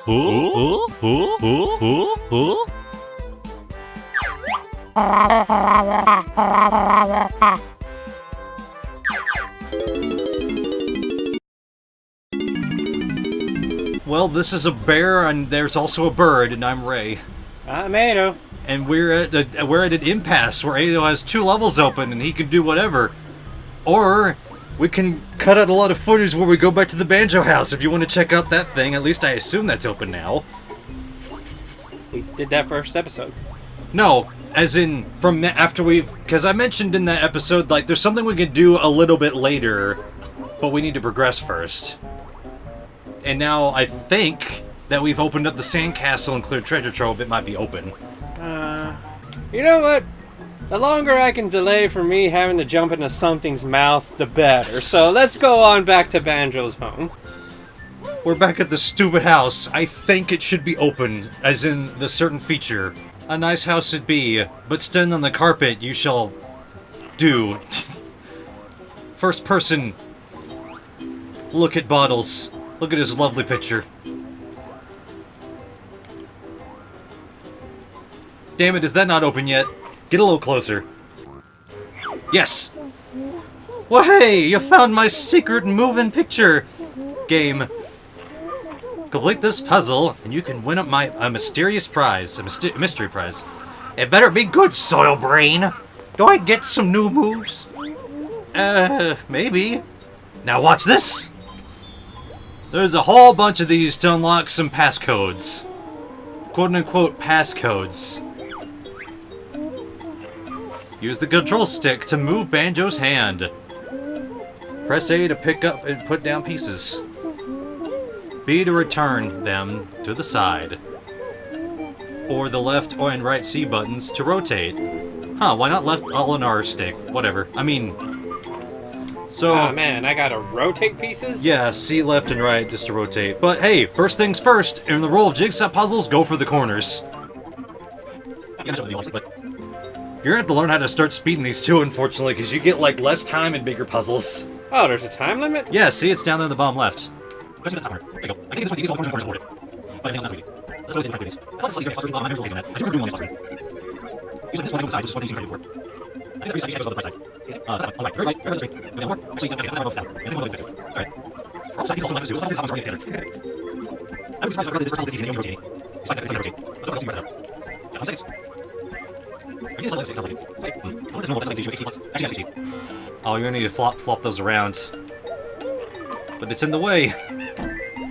Well, this is a bear, and there's also a bird, and I'm Ray. I'm Atou. And we're at an impasse where Atou has 2 levels open, and he can do whatever. Or we can cut out a lot of footage where we go back to the Banjo house if you want to check out that thing. At least I assume that's open now. We did that first episode. No, as in from after because I mentioned in that episode, like, there's something we could do a little bit later, but we need to progress first. And now I think that we've opened up the sandcastle and cleared treasure trove. It might be open. You know what? The longer I can delay for me having to jump into something's mouth, the better. So let's go on back to Banjo's home. We're back at the stupid house. I think it should be open, as in the certain feature. A nice house it be, but stand on the carpet you shall do. First person. Look at Bottles. Look at his lovely picture. Damn it, is that not open yet? Get a little closer. Yes! Well, hey, you found my secret moving picture game. Complete this puzzle, and you can win a mysterious prize. A mystery prize. It better be good, Soil Brain. Do I get some new moves? Maybe. Now watch this! There's a whole bunch of these to unlock some passcodes. Quote-unquote passcodes. Use the control stick to move Banjo's hand. Press A to pick up and put down pieces. B to return them to the side. Or the left or and right C buttons to rotate. Huh, why not left all on R stick? Whatever. I mean... So... Oh man, I gotta rotate pieces? Yeah, C left and right just to rotate. But hey, first things first, in the role of jigsaw puzzles, go for the corners. You're gonna have to learn how to start speeding these too, unfortunately, because you get, like, less time in bigger puzzles. Oh, there's a time limit? Yeah, see, it's down there in the bottom left. There you go. I think it's easy, all the corners boarded. But I think it's not so easy. That's what I was trying to do these. I thought this was easier, my memory's on that. I do remember doing all these puzzles. Usually this one I go sides, which is what I usually try to do before. I think the reason I goes on the right side. On the right, very right, very right straight. Okay, more. Actually, okay, I both that. I think we'll fix it. Alright. All sides also left is too. Let's have the comments already together. I would be surprised if I this puzzle this easy and you rotating. So I can rotate. Let's go see what's up. Yeah, 5 seconds. Are you just like oh, you're gonna need to flop those around. But it's in the way.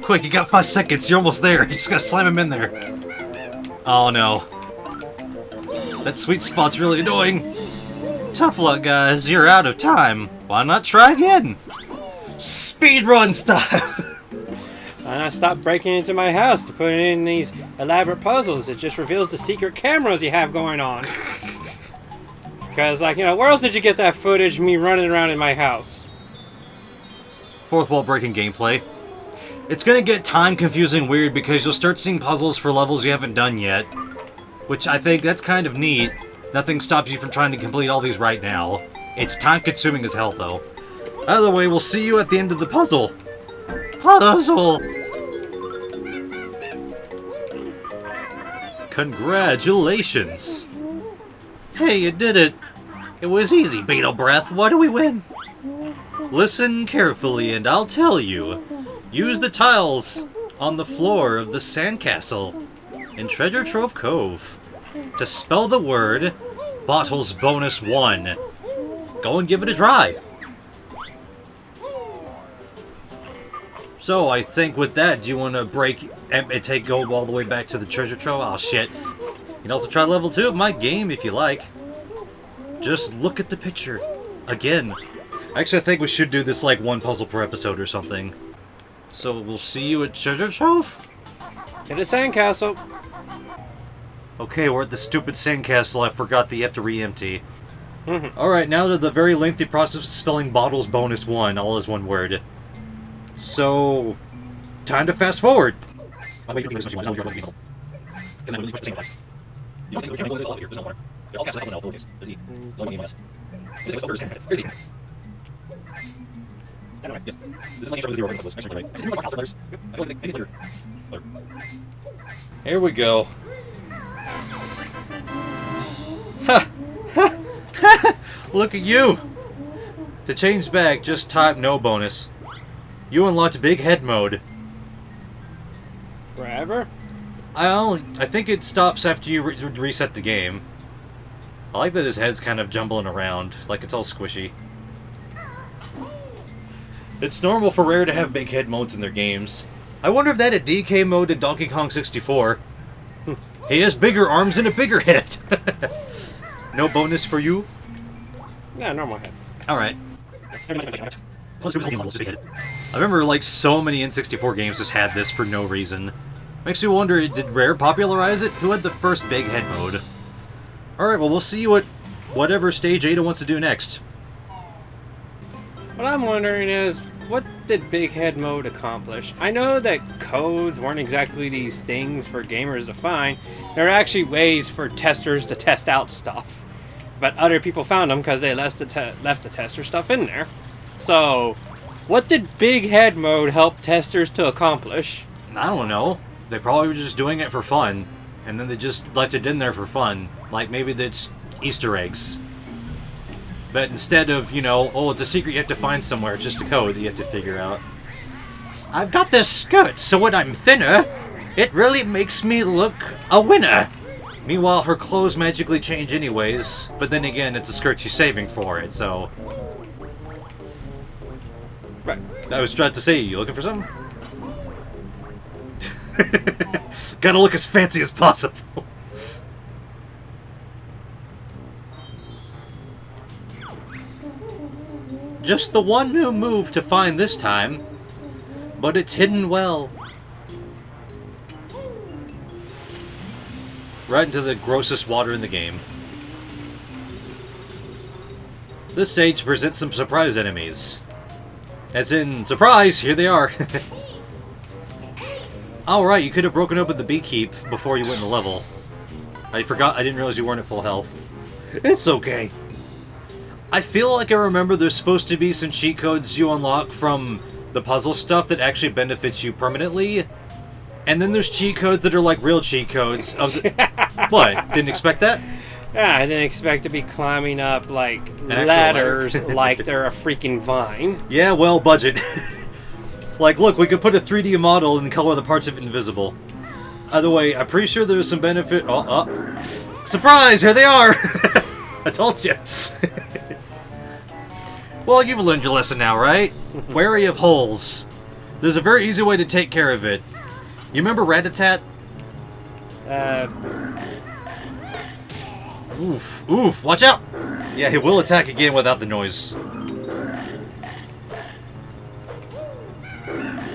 Quick, you got 5 seconds. You're almost there. You just gotta slam him in there. Oh no. That sweet spot's really annoying. Tough luck, guys. You're out of time. Why not try again? Speedrun style. Why not stop breaking into my house to put in these elaborate puzzles? It just reveals the secret cameras you have going on. Because, like, you know, where else did you get that footage of me running around in my house? Fourth wall breaking gameplay. It's gonna get time confusing weird because you'll start seeing puzzles for levels you haven't done yet. Which I think that's kind of neat. Nothing stops you from trying to complete all these right now. It's time consuming as hell though. Either way, we'll see you at the end of the puzzle. Puzzle! Congratulations! Hey, you did it! It was easy, Beetle Breath. What do we win? Listen carefully and I'll tell you. Use the tiles on the floor of the sandcastle in Treasure Trove Cove to spell the word Bottles Bonus 1. Go and give it a try. So, I think with that, do you want to break and go all the way back to the treasure trove? Oh, shit. You can also try level 2 of my game if you like. Just look at the picture. Again. Actually, I think we should do this like one puzzle per episode or something. So, we'll see you at Treasure Trove? To the sandcastle. Okay, we're at the stupid sandcastle. I forgot that you have to re-empty. Alright, now to the very lengthy process of spelling Bottles Bonus 1, all as one word. So, time to fast forward. By the way, you can do what you want. Because I really push the same class. You know, things we can't go this level here. There's no water. All caps, that's all no. There's E. No game minus. Here's E. Anyway, yes. This is like intro to 0 right. Actually, right. It's like more letters. I feel like maybe it's later. Here we go. Ha! Ha! Look at you! To change back, just type no bonus. You unlocked big head mode. Forever? I think it stops after you reset the game. I like that his head's kind of jumbling around, like it's all squishy. It's normal for Rare to have big head modes in their games. I wonder if that had DK mode in Donkey Kong 64. He has bigger arms and a bigger head. No bonus for you? Yeah, normal head. Alright. I remember, like, so many N64 games just had this for no reason. Makes me wonder, did Rare popularize it? Who had the first big head mode? Alright, well, we'll see what whatever stage Ada wants to do next. What I'm wondering is, what did Big Head Mode accomplish? I know that codes weren't exactly these things for gamers to find. There are actually ways for testers to test out stuff. But other people found them because they left the tester stuff in there. So, what did Big Head Mode help testers to accomplish? I don't know. They probably were just doing it for fun. And then they just left it in there for fun. Like, maybe that's Easter eggs. But instead of, you know, oh, it's a secret you have to find somewhere, it's just a code that you have to figure out. I've got this skirt, so when I'm thinner, it really makes me look a winner. Meanwhile, her clothes magically change anyways, but then again, it's a skirt she's saving for it, so... Right. I was trying to say, you looking for something? Gotta look as fancy as possible. Just the one new move to find this time, but it's hidden well. Right into the grossest water in the game. This stage presents some surprise enemies. As in, surprise, here they are. Alright, you could have broken open the beekeep before you went in the level. I didn't realize you weren't at full health. It's okay. I feel like I remember there's supposed to be some cheat codes you unlock from the puzzle stuff that actually benefits you permanently. And then there's cheat codes that are like real cheat codes. Of the What? Didn't expect that? Yeah, I didn't expect to be climbing up, like, actual ladders like they're a freaking vine. Yeah, well, budget. Like, look, we could put a 3D model and color the parts of it invisible. Either way, I'm pretty sure there's some benefit... Surprise! Here they are! I told you. Well, you've learned your lesson now, right? Wary of holes. There's a very easy way to take care of it. You remember Rat-a-tat? Oof, oof, watch out! Yeah, he will attack again without the noise.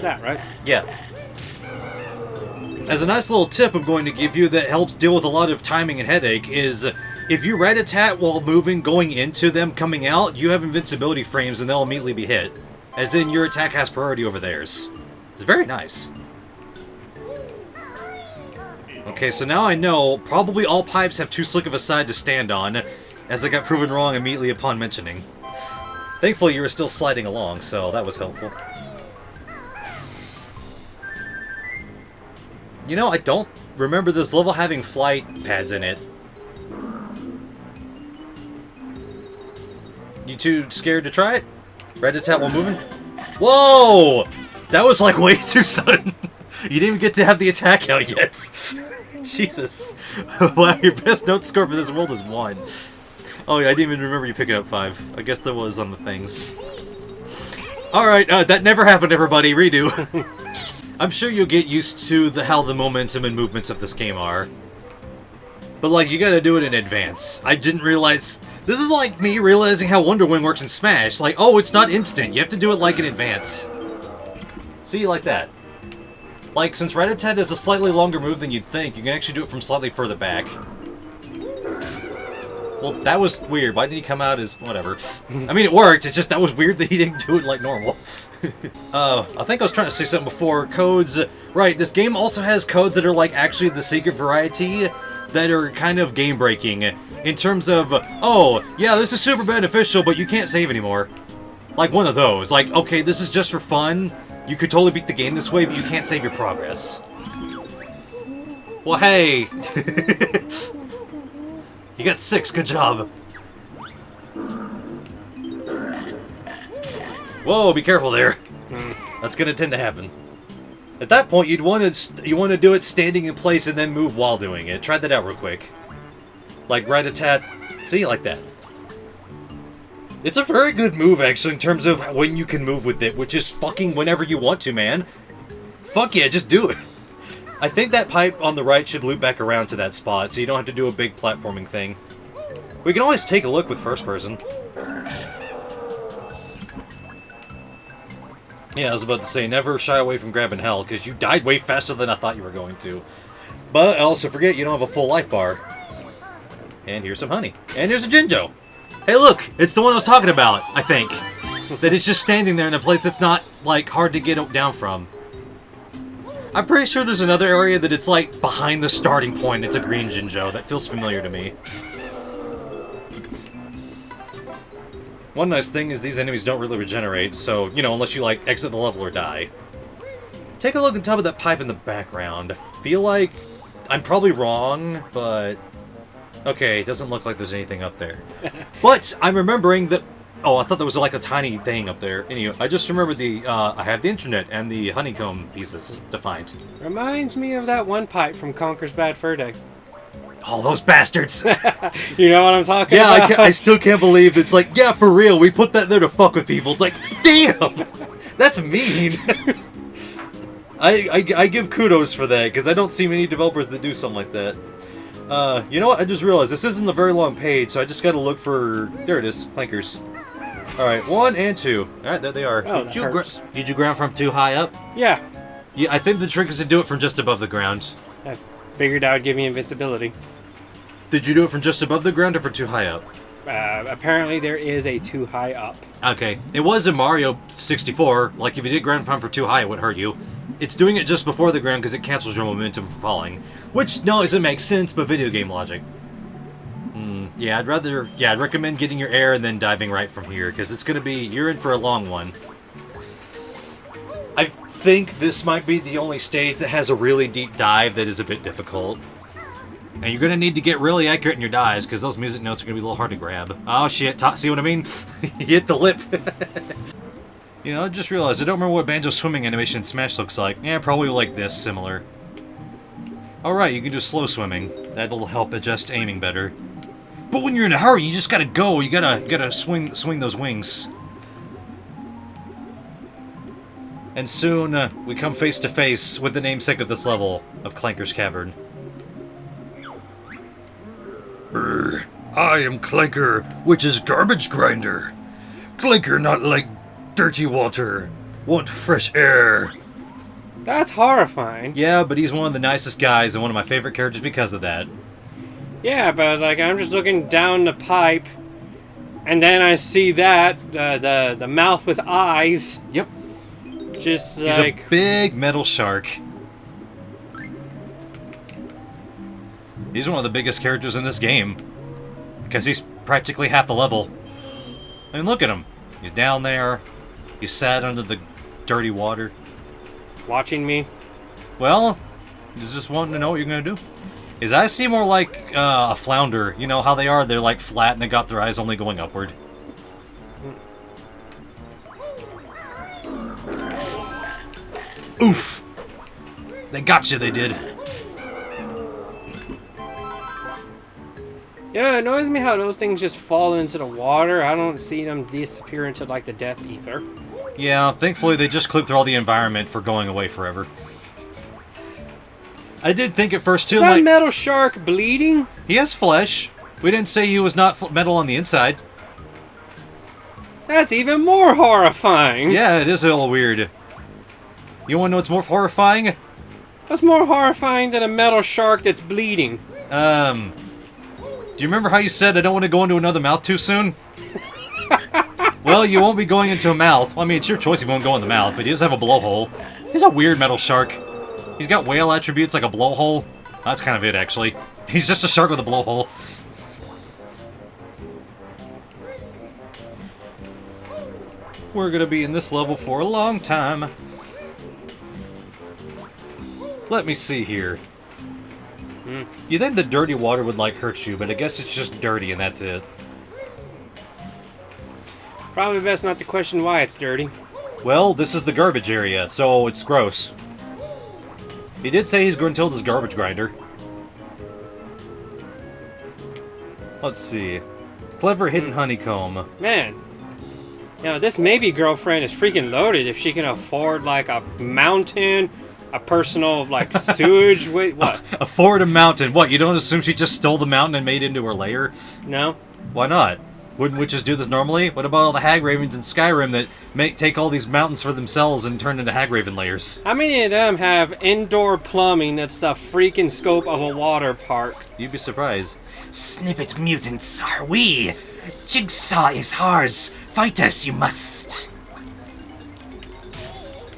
That, right? Yeah. As a nice little tip I'm going to give you that helps deal with a lot of timing and headache is... If you rat-a-tat while moving, going into them, coming out, you have invincibility frames and they'll immediately be hit. As in, your attack has priority over theirs. It's very nice. Okay, so now I know probably all pipes have too slick of a side to stand on, as I got proven wrong immediately upon mentioning. Thankfully, you were still sliding along, so that was helpful. You know, I don't remember this level having flight pads in it. You too scared to try it? Rat-a-tat while moving? Whoa! That was like way too sudden. You didn't even get to have the attack out yet. Jesus. Wow, your best note score for this world is 1. Oh yeah, I didn't even remember you picking up 5. I guess that was on the things. Alright, that never happened, everybody. Redo. I'm sure you'll get used to how the momentum and movements of this game are. But, like, you gotta do it in advance. I didn't realize... This is like me realizing how Wonder Wing works in Smash. Like, oh, it's not instant. You have to do it, like, in advance. See, like that. Like, since Rat-a-tat is a slightly longer move than you'd think, you can actually do it from slightly further back. Well, that was weird. Why didn't he come out as... whatever. I mean, it worked. It's just that was weird that he didn't do it like normal. I think I was trying to say something before. Codes... Right, this game also has codes that are, like, actually the secret variety... that are kind of game-breaking, in terms of, oh, yeah, this is super beneficial, but you can't save anymore. Like one of those. Like, okay, this is just for fun, you could totally beat the game this way, but you can't save your progress. Well, hey! You got 6, good job. Whoa, be careful there. That's gonna tend to happen. At that point, you want to do it standing in place and then move while doing it. Try that out real quick. Like right a tat. See, like that. It's a very good move, actually, in terms of when you can move with it, which is fucking whenever you want to, man. Fuck yeah, just do it. I think that pipe on the right should loop back around to that spot, so you don't have to do a big platforming thing. We can always take a look with first person. Yeah, I was about to say, never shy away from grabbing hell, because you died way faster than I thought you were going to. But I also forget you don't have a full life bar. And here's some honey. And here's a Jinjo! Hey look! It's the one I was talking about, I think. That it's just standing there in a place that's not, like, hard to get down from. I'm pretty sure there's another area that it's, like, behind the starting point. It's a green Jinjo. That feels familiar to me. One nice thing is these enemies don't really regenerate, so, you know, unless you, like, exit the level or die. Take a look on top of that pipe in the background. I feel like I'm probably wrong, but... Okay, it doesn't look like there's anything up there. But I'm remembering that... Oh, I thought there was, like, a tiny thing up there. Anyway, I just remembered the, I have the internet and the honeycomb pieces defined. Reminds me of that one pipe from Conker's Bad Fur Day. Oh, those bastards! You know what I'm talking about? Yeah, I still can't believe it's like, yeah, for real, we put that there to fuck with people. It's like, damn! That's mean! I give kudos for that, because I don't see many developers that do something like that. You know what? I just realized this isn't a very long page, so I just gotta look for... There it is. Klankers. Alright, 1 and 2. Alright, there they are. Oh, did you ground from too high up? Yeah. Yeah, I think the trick is to do it from just above the ground. I figured that would give me invincibility. Did you do it from just above the ground or from too high up? Apparently there is a too high up. Okay. It was in Mario 64. Like, if you did ground pound for too high, it would hurt you. It's doing it just before the ground because it cancels your momentum from falling. Which, no, doesn't make sense, but video game logic. Yeah, I'd recommend getting your air and then diving right from here, because it's gonna be... You're in for a long one. I think this might be the only stage that has a really deep dive that is a bit difficult. And you're gonna need to get really accurate in your dives, because those music notes are gonna be a little hard to grab. Oh shit, see what I mean? You hit the lip. You know, I just realized I don't remember what Banjo's swimming animation in Smash looks like. Yeah, probably like this, similar. Alright, you can do slow swimming. That'll help adjust aiming better. But when you're in a hurry, you just gotta go. You gotta swing those wings. And soon, we come face to face with the namesake of this level, of Klanker's Cavern. I am Klanker, which is garbage grinder. Klanker not like dirty water. Want fresh air. That's horrifying. Yeah, but he's one of the nicest guys and one of my favorite characters because of that. Yeah, but like I'm just looking down the pipe, and then I see that the mouth with eyes. Yep. Just He's like a big metal shark. He's one of the biggest characters in this game because he's practically half the level. I mean, look at him. He's down there. He's sat under the dirty water. watching me. Well, he's just wanting to know what you're gonna do. His eyes seem more like a flounder. You know how they are? They're like flat and they got their eyes only going upward. Oof! They got you, they did. Yeah, it annoys me how those things just fall into the water. I don't see them disappear into like the Death Ether. Yeah, thankfully they just clipped through all the environment for going away forever. I did think at first too, Is that metal shark bleeding? He has flesh. We didn't say he was not metal on the inside. That's even more horrifying. Yeah, it is a little weird. You want to know what's more horrifying? That's more horrifying than a metal shark that's bleeding. Do you remember how you said I don't want to go into another mouth too soon? Well, you won't be going into a mouth. Well, I mean, it's your choice if you want to go in the mouth, but he does have a blowhole. He's a weird metal shark. He's got whale attributes like a blowhole. That's kind of it, actually. He's just a shark with a blowhole. We're gonna be in this level for a long time. Let me see here. You think the dirty water would, like, hurt you, but I guess it's just dirty and that's it. Probably best not to question why it's dirty. Well, this is the garbage area, so it's gross. He did say he's going to tilt his garbage grinder. Let's see. Clever hidden honeycomb. Man, you know, this maybe girlfriend is freaking loaded if she can afford, like, a mountain, a personal, like, sewage. Wait, what? Afford a mountain. What, you don't assume she just stole the mountain and made it into her lair? No. Why not? Wouldn't witches do this normally? What about all the hag ravens in Skyrim that take all these mountains for themselves and turn into hag raven layers? How many of them have indoor plumbing that's the freaking scope of a water park? You'd be surprised. Snippet mutants are we. Jigsaw is ours. Fight us, you must.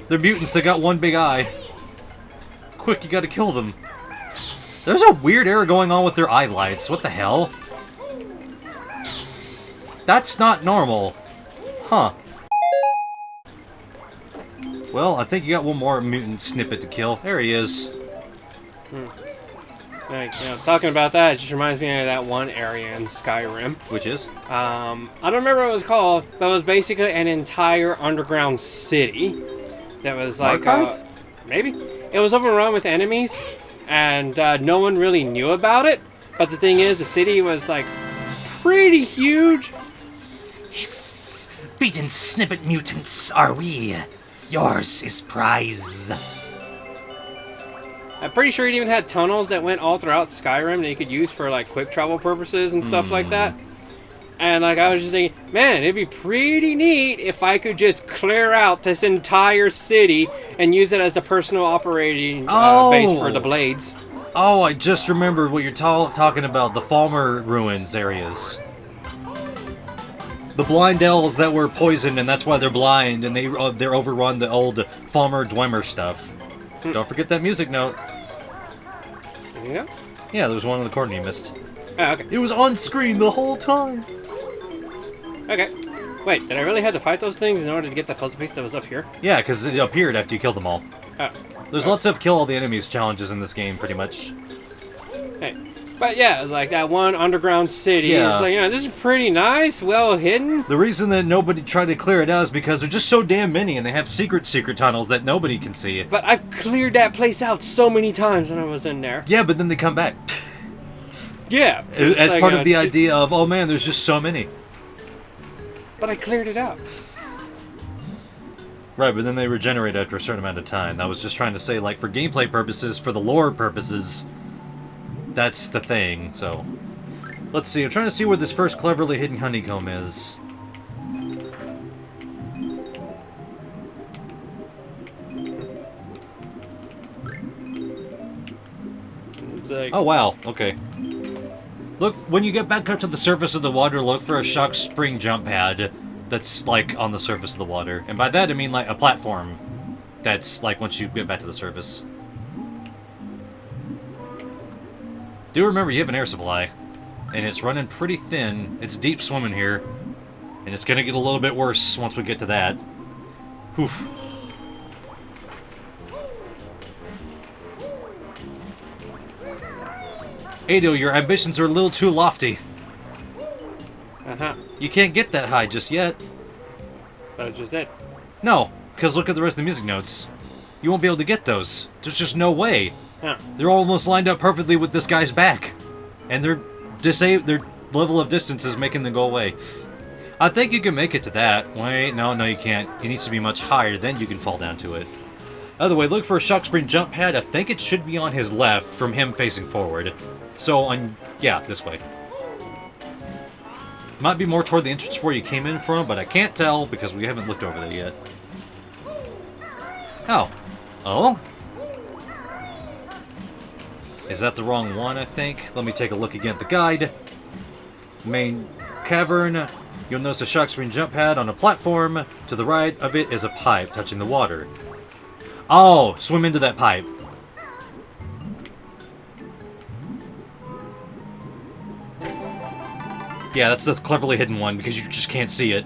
They're mutants, they got one big eye. Quick, you gotta kill them. There's a weird error going on with their eye lights. What the hell? That's not normal. Huh. Well, I think you got one more mutant snippet to kill. There he is. Like, you know, talking about that, it just reminds me of that one area in Skyrim. Which is? I don't remember what it was called, but it was basically an entire underground city that was like, maybe? It was overrun with enemies, and no one really knew about it. But the thing is, the city was like pretty huge. Yes, beaten snippet mutants are we. Yours is prize. I'm pretty sure it even had tunnels that went all throughout Skyrim that you could use for like quick travel purposes and stuff like that. And like I was just thinking, man, it'd be pretty neat if I could just clear out this entire city and use it as a personal operating base for the blades. Oh, I just remembered what you're talking about, the Falmer ruins areas. The blind elves that were poisoned, and that's why they're blind, and they're overrun the old Falmer Dwemer stuff. Don't forget that music note. Yeah? Yeah, there was one in the corner you missed. Oh, okay. It was on screen the whole time. Okay. Wait, did I really have to fight those things in order to get that puzzle piece that was up here? Yeah, because it appeared after you killed them all. Oh. There's lots of kill all the enemies challenges in this game, pretty much. Hey. But yeah, it was like that one underground city. Yeah. It's like, you know, this is pretty nice, well hidden. The reason that nobody tried to clear it out is because there's just so damn many, and they have secret tunnels that nobody can see. But I've cleared that place out so many times when I was in there. Yeah, but then they come back. Yeah. As part of the idea of, oh man, there's just so many. But I cleared it out. Right, but then they regenerate after a certain amount of time. I was just trying to say, like, for gameplay purposes, for the lore purposes, that's the thing, so. Let's see, I'm trying to see where this first cleverly hidden honeycomb is. It's like, Oh, wow, okay. Look, when you get back up to the surface of the water, look for a shock spring jump pad that's, like, on the surface of the water. And by that, I mean, like, a platform that's, like, once you get back to the surface. Do remember, you have an air supply. And it's running pretty thin. It's deep swimming here. And it's gonna get a little bit worse once we get to that. Oof. Atou, your ambitions are a little too lofty. uh-huh. You can't get that high just yet. But I just did. No, because look at the rest of the music notes. You won't be able to get those. There's just no way. Huh. They're almost lined up perfectly with this guy's back. And their level of distance is making them go away. I think you can make it to that. Wait, no, you can't. It needs to be much higher, then you can fall down to it. Other way, look for a shock spring jump pad. I think it should be on his left from him facing forward. So, yeah, this way. Might be more toward the entrance where you came in from, but I can't tell because we haven't looked over there yet. Oh. Oh? Is that the wrong one, I think? Let me take a look again at the guide. Main cavern. You'll notice a shock spring jump pad on a platform. To the right of it is a pipe touching the water. Oh, swim into that pipe. Yeah, that's the cleverly hidden one because you just can't see it.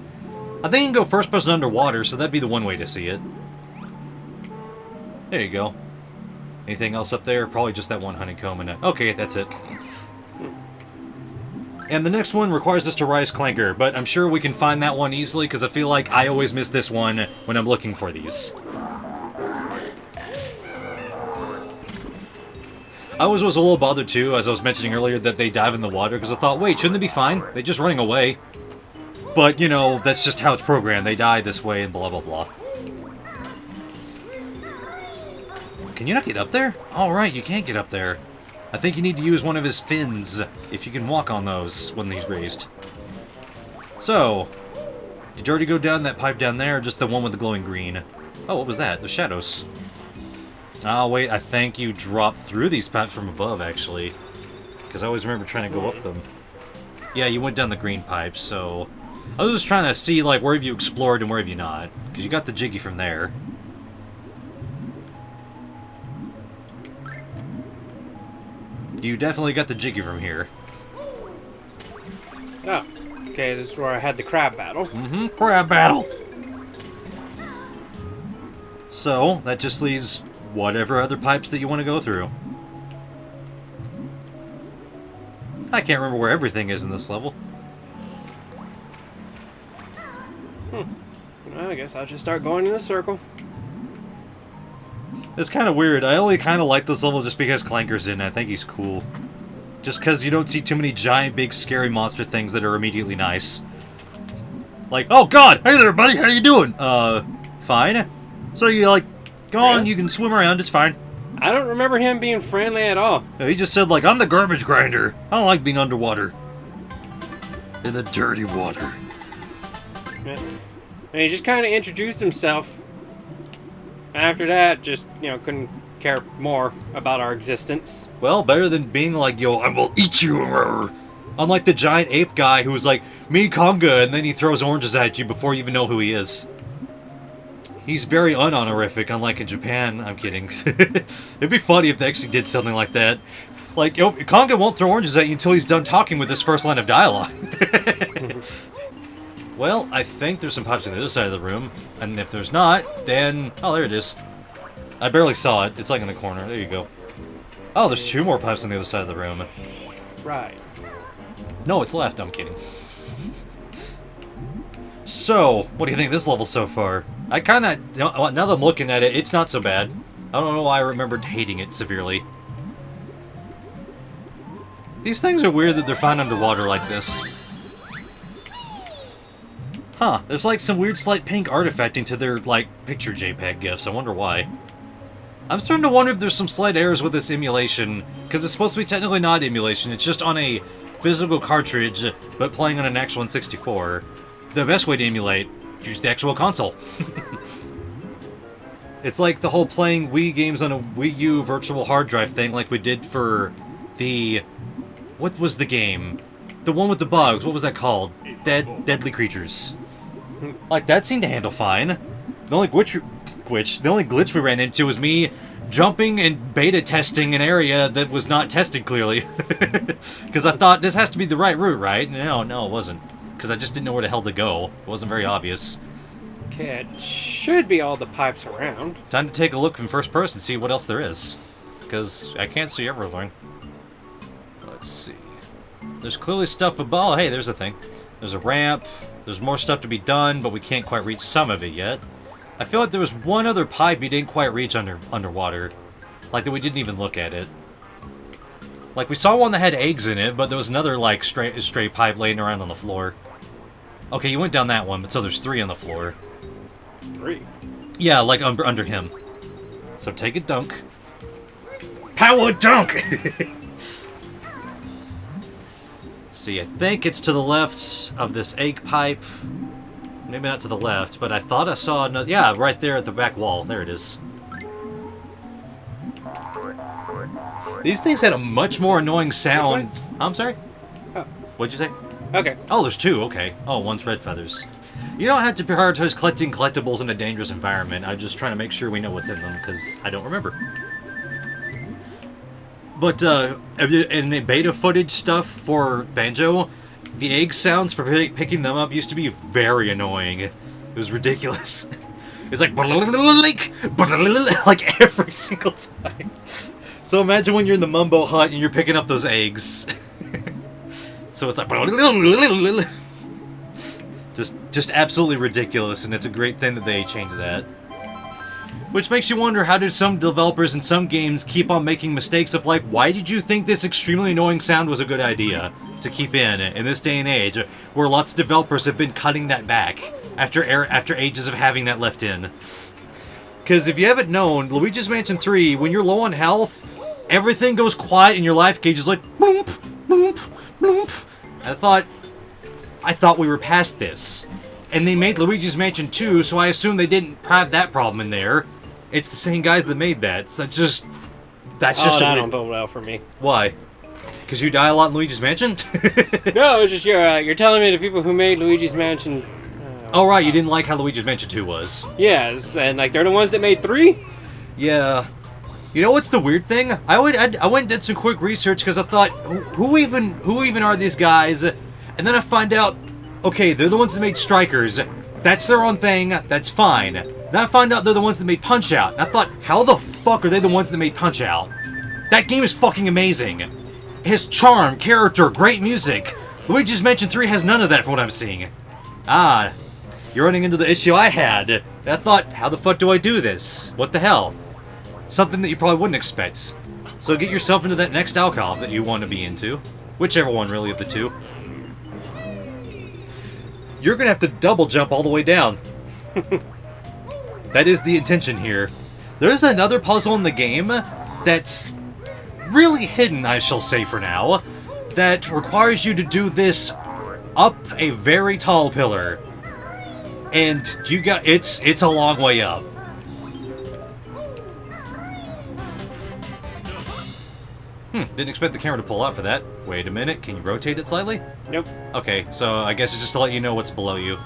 I think you can go first person underwater, so that'd be the one way to see it. There you go. Anything else up there? Probably just that one honeycomb and okay, that's it. And the next one requires us to rise Klanker, but I'm sure we can find that one easily because I feel like I always miss this one when I'm looking for these. I was a little bothered too, as I was mentioning earlier, that they dive in the water, because I thought, wait, shouldn't they be fine? They're just running away. But, you know, that's just how it's programmed. They die this way and blah, blah, blah. Can you not get up there? Oh, right, you can't get up there. I think you need to use one of his fins, if you can walk on those when he's raised. So, did you already go down that pipe down there, or just the one with the glowing green? Oh, what was that? The shadows. Oh, wait, I think you dropped through these pipes from above, actually. Because I always remember trying to go up them. Yeah, you went down the green pipes, so... I was just trying to see, like, where have you explored and where have you not. Because you got the Jiggy from there. You definitely got the Jiggy from here. Oh, okay, this is where I had the crab battle. Mm-hmm, crab battle! So, that just leaves whatever other pipes that you want to go through. I can't remember where everything is in this level. Well, I guess I'll just start going in a circle. It's kind of weird. I only kind of like this level just because Klanker's in it. I think he's cool. Just because you don't see too many giant, big, scary monster things that are immediately nice. Like, oh god! Hey there, buddy. How you doing? Fine. So you like, go on. Really? You can swim around. It's fine. I don't remember him being friendly at all. He just said like, I'm the garbage grinder. I don't like being underwater. In the dirty water. Yeah. And he just kind of introduced himself. After that, just, you know, couldn't care more about our existence. Well, better than being like, yo, I will eat you. unlike the giant ape guy who was like, me conga, and then he throws oranges at you before you even know who he is. He's very unhonorific, unlike in Japan. I'm kidding. It'd be funny if they actually did something like that. Like, yo, Conga won't throw oranges at you until he's done talking with his first line of dialogue. Well, I think there's some pipes on the other side of the room. And if there's not, then... Oh, there it is. I barely saw it. It's like in the corner. There you go. Oh, there's 2 more pipes on the other side of the room. Right. No, it's left. I'm kidding. So, what do you think of this level so far? I kind of... Now that I'm looking at it, it's not so bad. I don't know why I remembered hating it severely. These things are weird that they're found underwater like this. Huh, there's like some weird slight pink artifacting to their, like, picture JPEG GIFs. I wonder why. I'm starting to wonder if there's some slight errors with this emulation, because it's supposed to be technically not emulation, it's just on a physical cartridge, but playing on an actual N64. The best way to emulate, use the actual console. It's like the whole playing Wii games on a Wii U virtual hard drive thing like we did for the... What was the game? The one with the bugs, what was that called? Deadly Creatures. Like, that seemed to handle fine. The only glitch we ran into was me jumping and beta testing an area that was not tested clearly. Because I thought, this has to be the right route, right? No, it wasn't. Because I just didn't know where the hell to go. It wasn't very obvious. Okay, it should be all the pipes around. Time to take a look from first person and see what else there is. Because I can't see everything. Let's see. There's clearly stuff above. Oh, hey, there's a thing. There's a ramp. There's more stuff to be done, but we can't quite reach some of it yet. I feel like there was one other pipe we didn't quite reach underwater. Like, that we didn't even look at it. Like, we saw one that had eggs in it, but there was another, like, straight pipe laying around on the floor. Okay, you went down that one, but so there's 3 on the floor. 3? Yeah, like, under him. So take a dunk. Power dunk! See, I think it's to the left of this egg pipe. Maybe not to the left, but I thought I saw another... Yeah, right there at the back wall. There it is. These things had a much more annoying sound. I'm sorry? Oh. What'd you say? Okay. Oh, there's 2. Okay. Oh, one's red feathers. You don't have to prioritize collecting collectibles in a dangerous environment. I'm just trying to make sure we know what's in them, because I don't remember. But, in the beta footage stuff for Banjo, the egg sounds for picking them up used to be very annoying. It was ridiculous. It's like like every single time. So imagine when you're in the Mumbo hut and you're picking up those eggs. So it's like just absolutely ridiculous, and it's a great thing that they changed that. Which makes you wonder, how do some developers in some games keep on making mistakes of like, why did you think this extremely annoying sound was a good idea to keep in this day and age, where lots of developers have been cutting that back after ages of having that left in. Because if you haven't known, Luigi's Mansion 3, when you're low on health, everything goes quiet and your life gauge is like boom, boom, boom. I thought we were past this. And they made Luigi's Mansion 2, so I assume they didn't have that problem in there. It's the same guys that made that. So that's just that don't bode well for me. Why? Because you die a lot in Luigi's Mansion? No, it's just you're telling me the people who made Luigi's Mansion. Oh right, you didn't like how Luigi's Mansion 2 was. Yes, and like they're the ones that made 3. Yeah. You know what's the weird thing? I went and did some quick research because I thought, who even are these guys? And then I find out, okay, they're the ones that made Strikers. That's their own thing. That's fine. Then I find out they're the ones that made Punch-Out. And I thought, how the fuck are they the ones that made Punch-Out? That game is fucking amazing. It has charm, character, great music. Luigi's Mansion 3 has none of that from what I'm seeing. Ah, you're running into the issue I had. And I thought, how the fuck do I do this? What the hell? Something that you probably wouldn't expect. So get yourself into that next alcove that you want to be into. Whichever one, really, of the two. You're gonna have to double jump all the way down. That is the intention here. There's another puzzle in the game that's really hidden, I shall say for now, that requires you to do this up a very tall pillar. And it's a long way up. Didn't expect the camera to pull out for that. Wait a minute, can you rotate it slightly? Nope. Okay, so I guess it's just to let you know what's below you.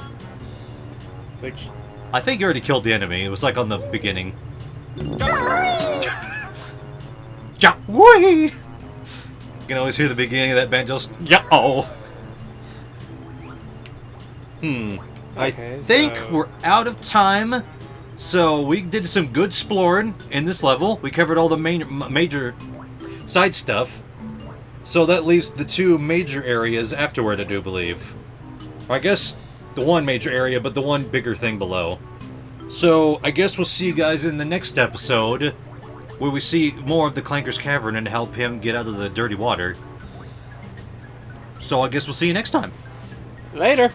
Which? I think you already killed the enemy. It was like on the beginning. Ja wee! You can always hear the beginning of that Banjo's yeah-oh. I think we're out of time. So we did some good exploring in this level. We covered all the major side stuff. So that leaves the two major areas afterward, I do believe. Or I guess the one major area, but the one bigger thing below. So I guess we'll see you guys in the next episode, where we see more of the Klanker's Cavern and help him get out of the dirty water. So I guess we'll see you next time. Later.